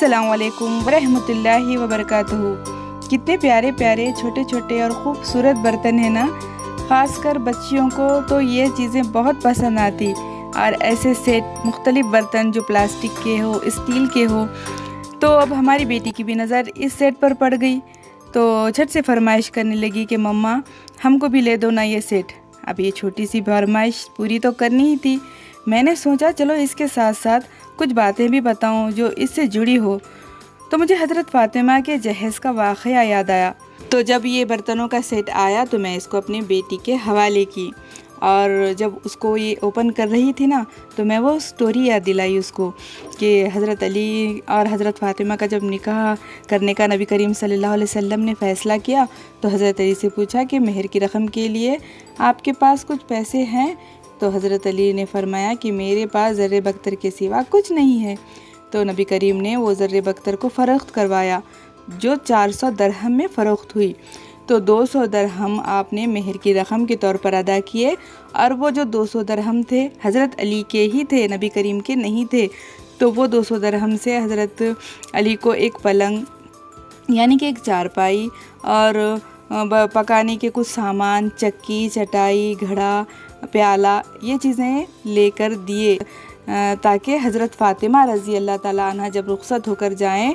अस्सलाम वालेकुम वरहमतुल्लाहि वबरकातुहू। कितने प्यारे प्यारे छोटे छोटे और ख़ूबसूरत बर्तन हैं ना। ख़ासकर बच्चियों को तो ये चीज़ें बहुत पसंद आती। और ऐसे सेट मुख्तलिफ़ बर्तन जो प्लास्टिक के हो, स्टील के हो। तो अब हमारी बेटी की भी नज़र इस सेट पर पड़ गई, तो झट से फरमाइश करने लगी कि मम्मा हमको भी ले दो ना ये सेट। अब ये छोटी सी फरमाइश पूरी तो करनी ही थी। मैंने सोचा चलो इसके साथ साथ कुछ बातें भी बताऊं जो इससे जुड़ी हो। तो मुझे हज़रत फ़ातिमा के जहेज़ का वाक़या याद आया। तो जब ये बर्तनों का सेट आया तो मैं इसको अपनी बेटी के हवाले की, और जब उसको ये ओपन कर रही थी ना तो मैं वो स्टोरी याद दिलाई उसको कि हज़रत अली और हज़रत फ़ातिमा का जब निकाह करने का नबी करीम सल्लल्लाहु अलैहि वसल्लम ने फ़ैसला किया तो हज़रत अली से पूछा कि मेहर की रकम के लिए आपके पास कुछ पैसे हैं। तो हज़रत अली ने फरमाया कि मेरे पास ज़र्रे बख्तर के सिवा कुछ नहीं है। तो नबी करीम ने वो ज़र्रे बख्तर को फ़रोख्त करवाया जो 400 दरहम में फ़रोख्त हुई। तो 200 दरहम आपने मेहर की रकम के तौर पर अदा किए, और वो जो 200 दरहम थे हज़रत अली के ही थे, नबी करीम के नहीं थे। तो वो 200 दरहम से हज़रत अली को एक पलंग यानी कि एक चारपाई और पकाने के कुछ सामान, चक्की, चटाई, घड़ा, प्याला, ये चीज़ें लेकर दिए ताकि हज़रत फ़ातिमा रज़ी अल्लाह ताला अन्हा जब रुख़्सत होकर जाएं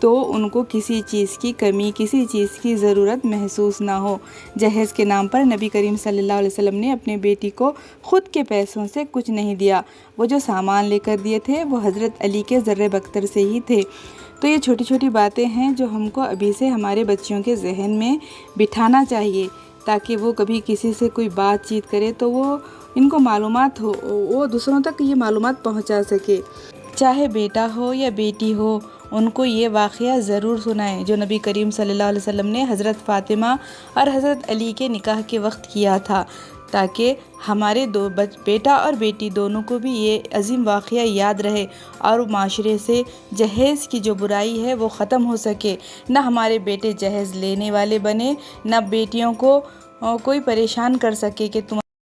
तो उनको किसी चीज़ की कमी, किसी चीज़ की ज़रूरत महसूस ना हो। जहेज़ के नाम पर नबी करीम सल्लल्लाहु अलैहि वसल्लम ने अपने बेटी को ख़ुद के पैसों से कुछ नहीं दिया। वो जो सामान लेकर दिए थे वो हज़रत अली के ज़र्रे बख्तर से ही थे। तो ये छोटी छोटी बातें हैं जो हमको अभी से हमारे बच्चियों के जहन में बिठाना चाहिए, ताकि वो कभी किसी से कोई बातचीत करे तो वो इनको मालूमात हो, वो दूसरों तक ये मालूमात पहुंचा सके। चाहे बेटा हो या बेटी हो, उनको ये वाक़या ज़रूर सुनाएं जो नबी करीम सल्लल्लाहु अलैहि वसल्लम ने हज़रत फ़ातिमा और हज़रत अली के निकाह के वक्त किया था, ताकि हमारे दो बेटा और बेटी दोनों को भी ये अजीम वाक़या याद रहे और माशरे से जहेज़ की जो बुराई है वो ख़त्म हो सके। ना हमारे बेटे जहेज़ लेने वाले बने, ना बेटियों को कोई परेशान कर सके कि तुम